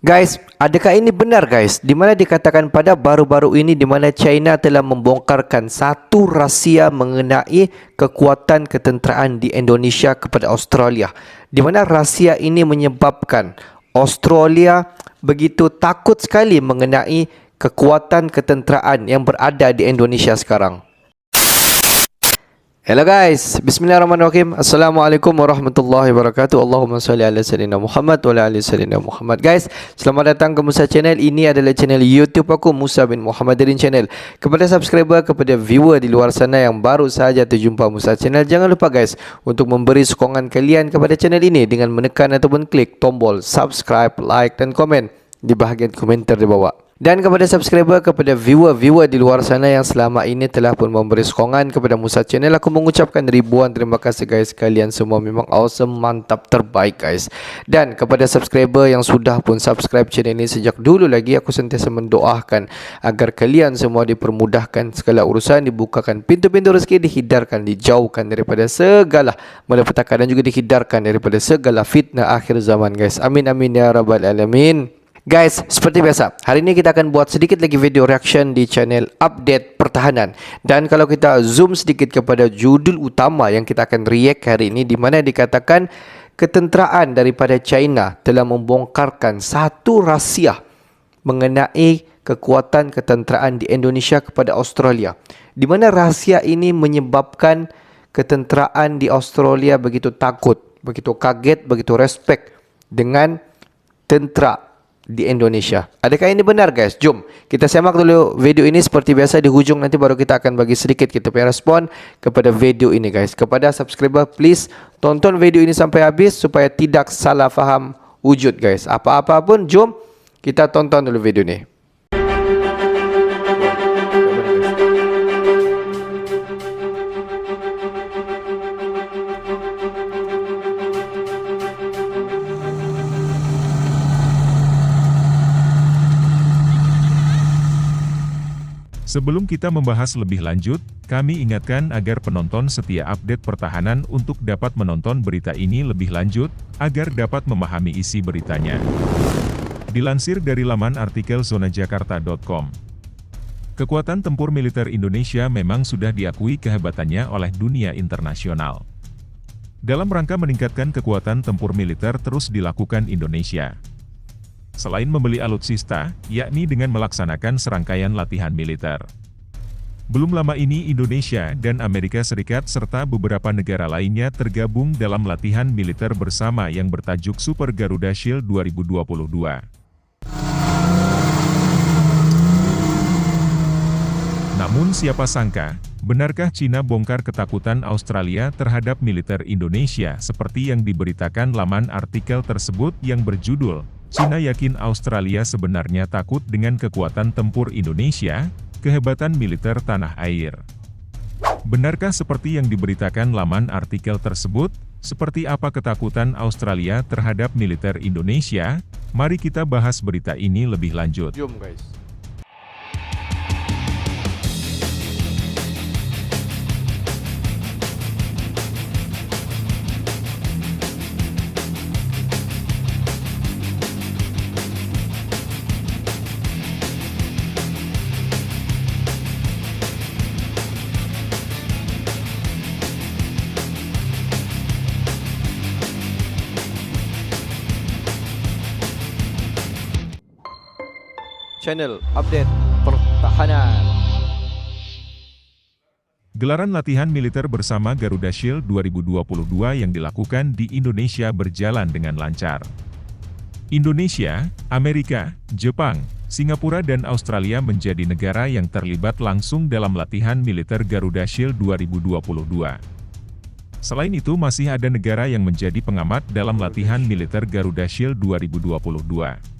Guys, adakah ini benar guys? Di mana dikatakan pada baru-baru ini di mana China telah membongkarkan satu rahsia mengenai kekuatan ketenteraan di Indonesia kepada Australia. Di mana rahsia ini menyebabkan Australia begitu takut sekali mengenai kekuatan ketenteraan yang berada di Indonesia sekarang. Hello guys, bismillahirrahmanirrahim. Assalamualaikum warahmatullahi wabarakatuh. Allahumma salli ala sayyidina Muhammad wa ala ali sayyidina Muhammad. Guys, selamat datang ke Musa Channel. Ini adalah channel YouTube aku, Musa bin Muhammadin Channel. Kepada subscriber, kepada viewer di luar sana yang baru sahaja terjumpa Musa Channel, jangan lupa guys untuk memberi sokongan kalian kepada channel ini dengan menekan ataupun klik tombol subscribe, like dan komen di bahagian komentar di bawah. Dan kepada subscriber, kepada viewer di luar sana yang selama ini telah pun memberi sokongan kepada Musa Channel, aku mengucapkan ribuan terima kasih guys. Kalian semua memang awesome, mantap, terbaik guys. Dan kepada subscriber yang sudah pun subscribe channel ini sejak dulu lagi, aku sentiasa mendoakan agar kalian semua dipermudahkan segala urusan, dibukakan pintu-pintu rezeki, dihindarkan, dijauhkan daripada segala malapetaka dan juga dihindarkan daripada segala fitnah akhir zaman guys. Amin amin ya rabbal alamin. Guys, seperti biasa, hari ini kita akan buat sedikit lagi video reaction di channel Update Pertahanan. Dan kalau kita zoom sedikit kepada judul utama yang kita akan react hari ini, di mana dikatakan ketenteraan daripada China telah membongkarkan satu rahsia mengenai kekuatan ketenteraan di Indonesia kepada Australia. Di mana rahsia ini menyebabkan ketenteraan di Australia begitu takut, begitu kaget, begitu respect dengan tentera di Indonesia. Adakah ini benar guys? Jom kita simak dulu video ini. Seperti biasa di hujung nanti baru kita akan bagi sedikit kita punya respon kepada video ini guys. Kepada subscriber, please tonton video ini sampai habis supaya tidak salah faham wujud guys. Apa-apa pun, jom kita tonton dulu video ini. Sebelum kita membahas lebih lanjut, kami ingatkan agar penonton setia Update Pertahanan untuk dapat menonton berita ini lebih lanjut, agar dapat memahami isi beritanya. Dilansir dari laman artikel zonajakarta.com. Kekuatan tempur militer Indonesia memang sudah diakui kehebatannya oleh dunia internasional. Dalam rangka meningkatkan kekuatan tempur militer terus dilakukan Indonesia. Selain membeli alutsista, yakni dengan melaksanakan serangkaian latihan militer. Belum lama ini Indonesia dan Amerika Serikat serta beberapa negara lainnya tergabung dalam latihan militer bersama yang bertajuk Super Garuda Shield 2022. Namun siapa sangka, benarkah Cina bongkar ketakutan Australia terhadap militer Indonesia seperti yang diberitakan laman artikel tersebut yang berjudul Cina yakin Australia sebenarnya takut dengan kekuatan tempur Indonesia, kehebatan militer tanah air. Benarkah seperti yang diberitakan laman artikel tersebut? Seperti apa ketakutan Australia terhadap militer Indonesia? Mari kita bahas berita ini lebih lanjut. Jom guys. Channel Update Pertahanan. Gelaran latihan militer bersama Garuda Shield 2022 yang dilakukan di Indonesia berjalan dengan lancar. Indonesia, Amerika, Jepang, Singapura dan Australia menjadi negara yang terlibat langsung dalam latihan militer Garuda Shield 2022. Selain itu masih ada negara yang menjadi pengamat dalam latihan militer Garuda Shield 2022.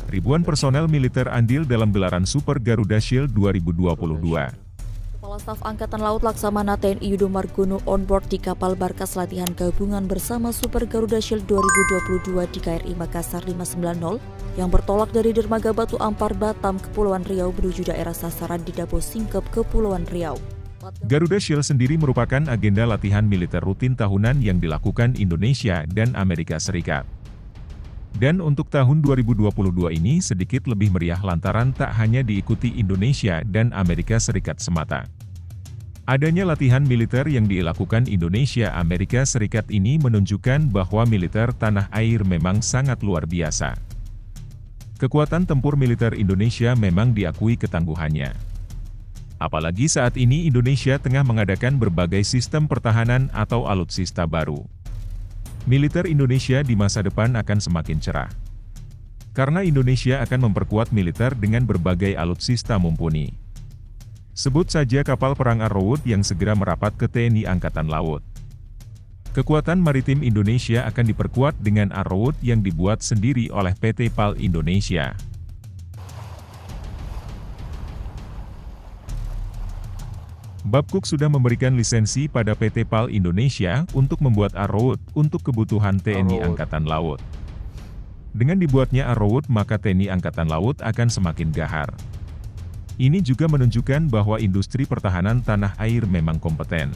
Ribuan personel militer andil dalam gelaran Super Garuda Shield 2022. Kepala Staf Angkatan Laut Laksamana TNI Yudo Margono on board di kapal Barkas latihan gabungan bersama Super Garuda Shield 2022 di KRI Makassar 590 yang bertolak dari dermaga Batu Ampar Batam, Kepulauan Riau menuju daerah sasaran di Dabo Singkep, Kepulauan Riau. Garuda Shield sendiri merupakan agenda latihan militer rutin tahunan yang dilakukan Indonesia dan Amerika Serikat. Dan untuk tahun 2022 ini sedikit lebih meriah lantaran tak hanya diikuti Indonesia dan Amerika Serikat semata. Adanya latihan militer yang dilakukan Indonesia Amerika Serikat ini menunjukkan bahwa militer tanah air memang sangat luar biasa. Kekuatan tempur militer Indonesia memang diakui ketangguhannya. Apalagi saat ini Indonesia tengah mengadakan berbagai sistem pertahanan atau alutsista baru. Militer Indonesia di masa depan akan semakin cerah. Karena Indonesia akan memperkuat militer dengan berbagai alutsista mumpuni. Sebut saja kapal perang Arrowood yang segera merapat ke TNI Angkatan Laut. Kekuatan maritim Indonesia akan diperkuat dengan Arrowood yang dibuat sendiri oleh PT PAL Indonesia. Babcock sudah memberikan lisensi pada PT PAL Indonesia untuk membuat Arrowood untuk kebutuhan TNI Angkatan Laut. Dengan dibuatnya Arrowood maka TNI Angkatan Laut akan semakin gahar. Ini juga menunjukkan bahwa industri pertahanan tanah air memang kompeten.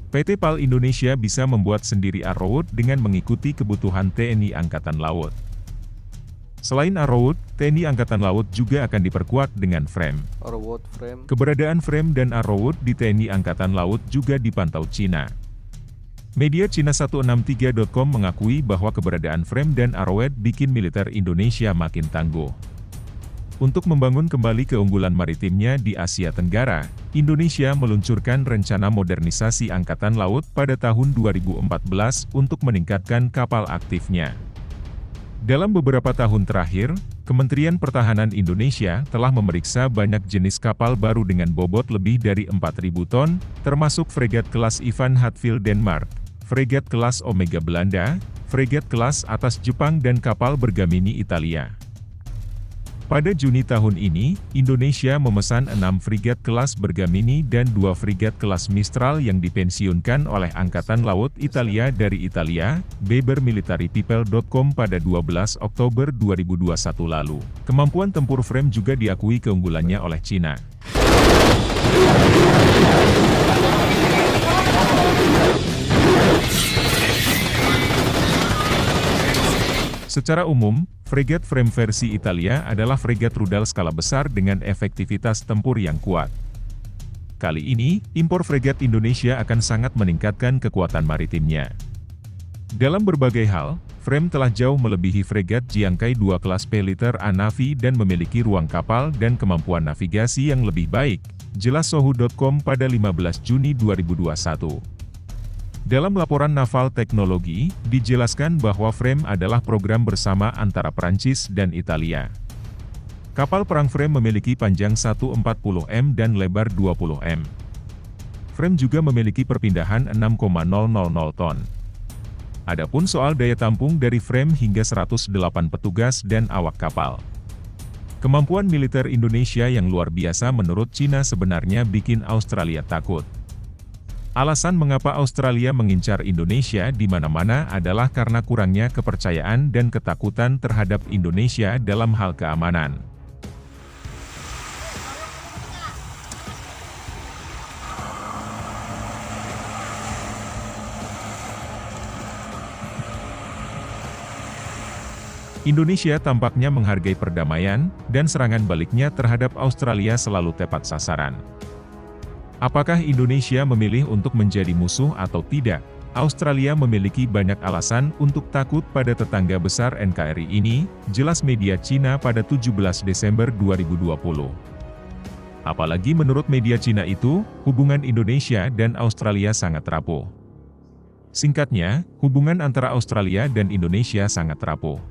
PT PAL Indonesia bisa membuat sendiri Arrowood dengan mengikuti kebutuhan TNI Angkatan Laut. Selain Arrowood, TNI Angkatan Laut juga akan diperkuat dengan frame. Keberadaan frame dan Arrowood di TNI Angkatan Laut juga dipantau Cina. Media Cina 163.com mengakui bahwa keberadaan frame dan Arrowood bikin militer Indonesia makin tangguh. Untuk membangun kembali keunggulan maritimnya di Asia Tenggara, Indonesia meluncurkan rencana modernisasi Angkatan Laut pada tahun 2014 untuk meningkatkan kapal aktifnya. Dalam beberapa tahun terakhir, Kementerian Pertahanan Indonesia telah memeriksa banyak jenis kapal baru dengan bobot lebih dari 4.000 ton, termasuk fregat kelas Ivan Hatfield Denmark, fregat kelas Omega Belanda, fregat kelas Atas Jepang dan kapal bergamini Italia. Pada Juni tahun ini, Indonesia memesan 6 frigat kelas Bergamini dan 2 frigat kelas Mistral yang dipensiunkan oleh Angkatan Laut Italia dari Italia, BeberMilitaryPeople.com pada 12 Oktober 2021 lalu. Kemampuan tempur frame juga diakui keunggulannya oleh Cina. Secara umum, fregat frame versi Italia adalah fregat rudal skala besar dengan efektivitas tempur yang kuat. Kali ini, impor fregat Indonesia akan sangat meningkatkan kekuatan maritimnya. Dalam berbagai hal, frame telah jauh melebihi fregat Jiangkai 2 kelas P-liter A-Navy dan memiliki ruang kapal dan kemampuan navigasi yang lebih baik, jelas Sohu.com pada 15 Juni 2021. Dalam laporan Naval Teknologi, dijelaskan bahwa frame adalah program bersama antara Prancis dan Italia. Kapal perang frame memiliki panjang 140 m dan lebar 20 m. Frame juga memiliki perpindahan 6,000 ton. Adapun soal daya tampung dari frame hingga 108 petugas dan awak kapal. Kemampuan militer Indonesia yang luar biasa menurut Cina sebenarnya bikin Australia takut. Alasan mengapa Australia mengincar Indonesia di mana-mana adalah karena kurangnya kepercayaan dan ketakutan terhadap Indonesia dalam hal keamanan. Indonesia tampaknya menghargai perdamaian, dan serangan baliknya terhadap Australia selalu tepat sasaran. Apakah Indonesia memilih untuk menjadi musuh atau tidak? Australia memiliki banyak alasan untuk takut pada tetangga besar NKRI ini, jelas media Cina pada 17 Desember 2020. Apalagi menurut media Cina itu, hubungan Indonesia dan Australia sangat rapuh. Singkatnya, hubungan antara Australia dan Indonesia sangat rapuh.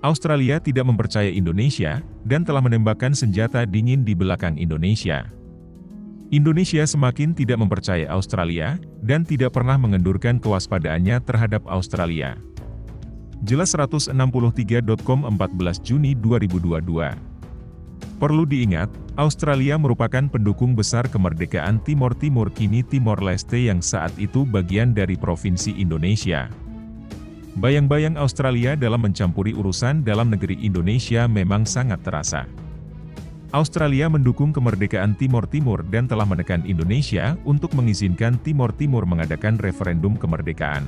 Australia tidak mempercayai Indonesia, dan telah menembakkan senjata dingin di belakang Indonesia. Indonesia semakin tidak mempercayai Australia, dan tidak pernah mengendurkan kewaspadaannya terhadap Australia. Jelas 163.com 14 Juni 2022. Perlu diingat, Australia merupakan pendukung besar kemerdekaan Timor Timur kini Timor Leste yang saat itu bagian dari Provinsi Indonesia. Bayang-bayang Australia dalam mencampuri urusan dalam negeri Indonesia memang sangat terasa. Australia mendukung kemerdekaan Timor Timur dan telah menekan Indonesia untuk mengizinkan Timor Timur mengadakan referendum kemerdekaan.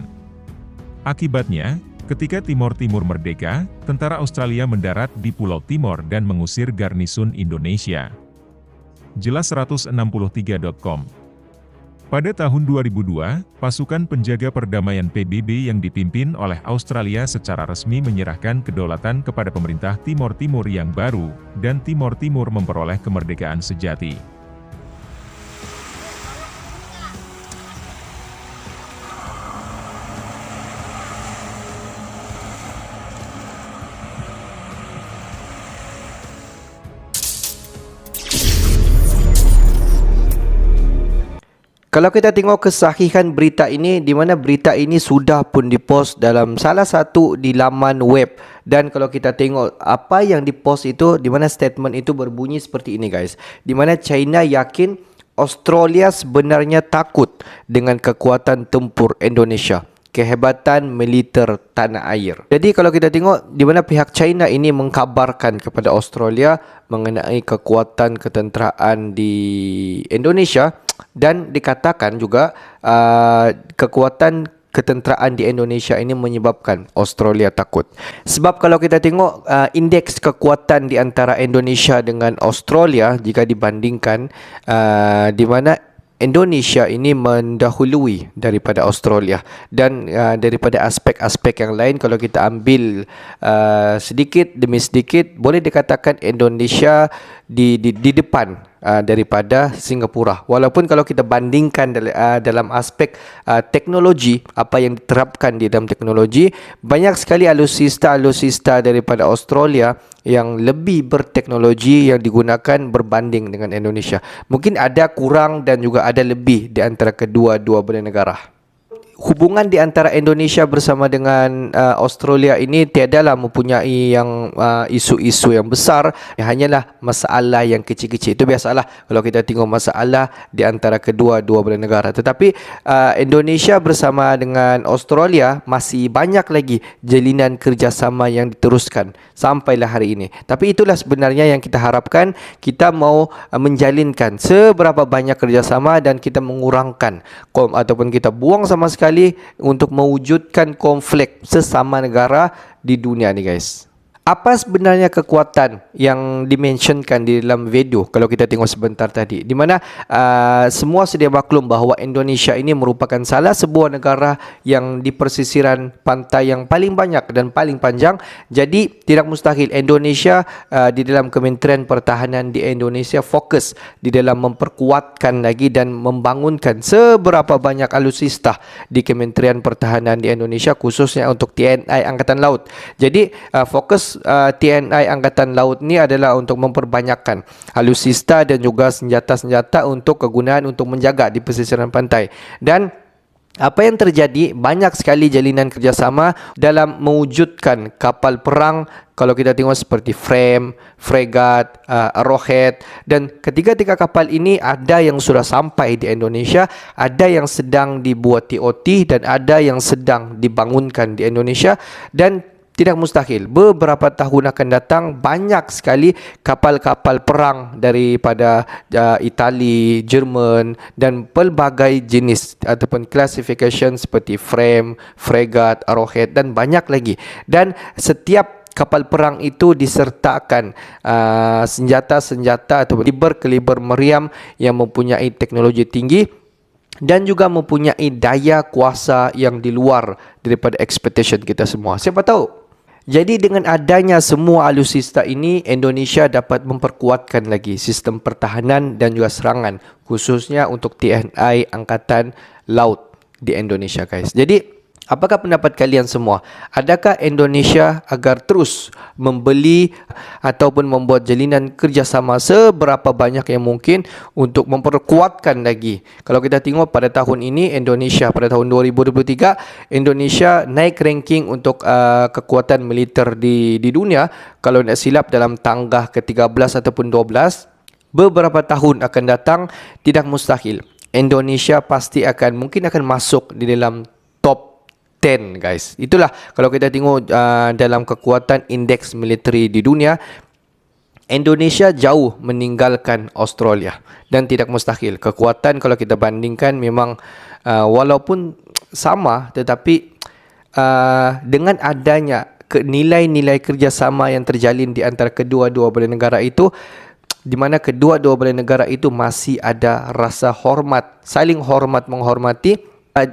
Akibatnya, Ketika Timor Timur merdeka, tentara Australia mendarat di Pulau Timor dan mengusir garnisun Indonesia. Jelas 163.com. Pada tahun 2002, pasukan penjaga perdamaian PBB yang dipimpin oleh Australia secara resmi menyerahkan kedaulatan kepada pemerintah Timor Timur yang baru, dan Timor Timur memperoleh kemerdekaan sejati. Kalau kita tengok kesahihan berita ini, di mana berita ini sudah pun dipost dalam salah satu di laman web. Dan kalau kita tengok apa yang dipost itu, di mana statement itu berbunyi seperti ini guys. Di mana China yakin Australia sebenarnya takut dengan kekuatan tempur Indonesia, kehebatan militer tanah air. Jadi kalau kita tengok di mana pihak China ini mengkabarkan kepada Australia mengenai kekuatan ketenteraan di Indonesia, dan dikatakan juga kekuatan ketenteraan di Indonesia ini menyebabkan Australia takut. Sebab kalau kita tengok indeks kekuatan di antara Indonesia dengan Australia, jika dibandingkan, di mana Indonesia ini mendahului daripada Australia, dan daripada aspek-aspek yang lain kalau kita ambil sedikit demi sedikit, boleh dikatakan Indonesia di depan daripada Singapura. Walaupun kalau kita bandingkan dalam aspek teknologi, apa yang diterapkan di dalam teknologi, banyak sekali alutsista daripada Australia yang lebih berteknologi yang digunakan berbanding dengan Indonesia. Mungkin ada kurang dan juga ada lebih di antara dua belah negara. Hubungan di antara Indonesia bersama dengan Australia ini tiadalah mempunyai yang isu-isu yang besar, hanyalah masalah yang kecil-kecil. Itu biasalah kalau kita tengok masalah di antara dua belah negara. Tetapi Indonesia bersama dengan Australia masih banyak lagi jalinan kerjasama yang diteruskan sampailah hari ini. Tapi itulah sebenarnya yang kita harapkan. Kita mau menjalinkan seberapa banyak kerjasama dan kita mengurangkan ataupun kita buang sama sekali untuk mewujudkan konflik sesama negara di dunia ni guys. Apa sebenarnya kekuatan yang dimentionkan di dalam video kalau kita tengok sebentar tadi, di mana semua sedia maklum bahawa Indonesia ini merupakan salah sebuah negara yang di persisiran pantai yang paling banyak dan paling panjang. Jadi tidak mustahil Indonesia di dalam Kementerian Pertahanan di Indonesia fokus di dalam memperkuatkan lagi dan membangunkan seberapa banyak alutsista di Kementerian Pertahanan di Indonesia, khususnya untuk TNI Angkatan Laut. Jadi fokus TNI Angkatan Laut ni adalah untuk memperbanyakkan alutsista dan juga senjata-senjata untuk kegunaan untuk menjaga di pesisiran pantai. Dan apa yang terjadi, banyak sekali jalinan kerjasama dalam mewujudkan kapal perang. Kalau kita tengok seperti frame, fregat, arrowhead, dan ketiga-tiga kapal ini ada yang sudah sampai di Indonesia, ada yang sedang dibuat TOT, dan ada yang sedang dibangunkan di Indonesia. Dan tidak mustahil beberapa tahun akan datang banyak sekali kapal-kapal perang daripada Itali, Jerman dan pelbagai jenis ataupun classification seperti frame, fregat, arrowhead dan banyak lagi. Dan setiap kapal perang itu disertakan senjata-senjata atau kaliber meriam yang mempunyai teknologi tinggi dan juga mempunyai daya kuasa yang di luar daripada expectation kita semua. Siapa tahu? Jadi dengan adanya semua alutsista ini, Indonesia dapat memperkuatkan lagi sistem pertahanan dan juga serangan, khususnya untuk TNI Angkatan Laut di Indonesia guys. Jadi apakah pendapat kalian semua? Adakah Indonesia agar terus membeli ataupun membuat jalinan kerjasama seberapa banyak yang mungkin untuk memperkuatkan lagi? Kalau kita tengok pada tahun ini, Indonesia pada tahun 2023, Indonesia naik ranking untuk kekuatan militer di dunia. Kalau tidak silap dalam tangga ke-13 ataupun 12, beberapa tahun akan datang tidak mustahil Indonesia pasti mungkin akan masuk di dalam top 10 guys. Itulah kalau kita tengok dalam kekuatan indeks militeri di dunia, Indonesia jauh meninggalkan Australia. Dan tidak mustahil kekuatan kalau kita bandingkan memang walaupun sama, tetapi dengan adanya nilai-nilai kerjasama yang terjalin di antara kedua-dua belah negara itu, di mana kedua-dua belah negara itu masih ada rasa hormat, saling hormat menghormati,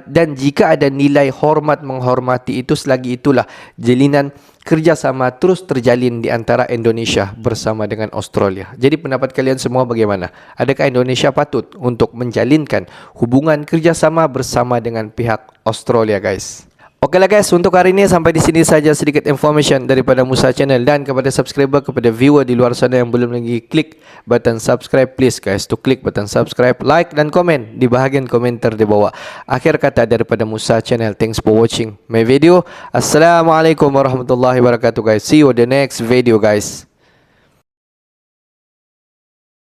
dan jika ada nilai hormat menghormati itu, selagi itulah jalinan kerjasama terus terjalin di antara Indonesia bersama dengan Australia. Jadi pendapat kalian semua bagaimana? Adakah Indonesia patut untuk menjalinkan hubungan kerjasama bersama dengan pihak Australia, guys? Okeylah guys, untuk hari ini sampai di sini saja sedikit information daripada Musa Channel, dan kepada subscriber, kepada viewer di luar sana yang belum lagi klik button subscribe, please guys to klik button subscribe, like dan komen di bahagian komentar di bawah. Akhir kata daripada Musa Channel, thanks for watching my video. Assalamualaikum warahmatullahi wabarakatuh guys. See you on the next video guys.